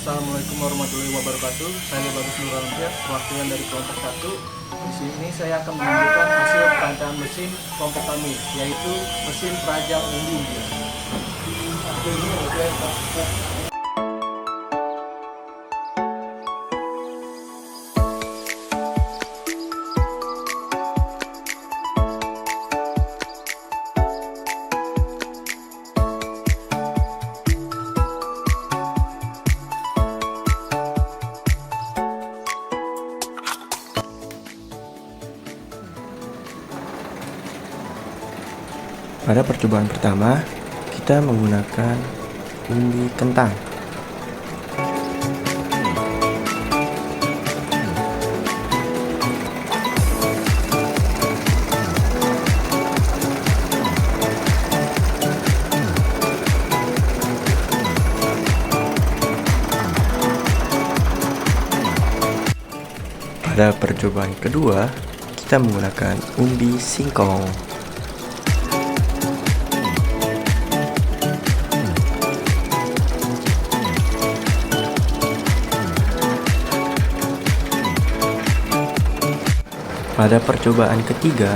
Assalamualaikum warahmatullahi wabarakatuh. Saya Bagus Nurwansyah, perwakilan dari kelompok 1. Di sini saya akan menunjukkan hasil perancangan mesin kelompok kami, yaitu mesin perajang umbi. Pada percobaan pertama, kita menggunakan umbi kentang. Pada percobaan kedua, kita menggunakan umbi singkong. Pada percobaan ketiga,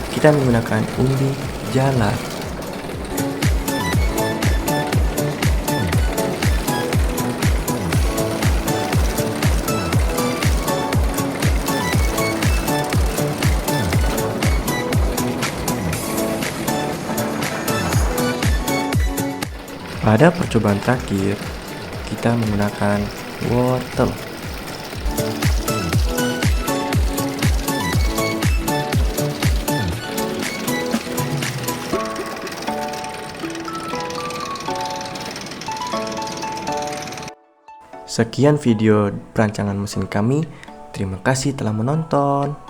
kita menggunakan umbi jalar. Pada percobaan terakhir, kita menggunakan wortel. Sekian video perancangan mesin kami. Terima kasih telah menonton.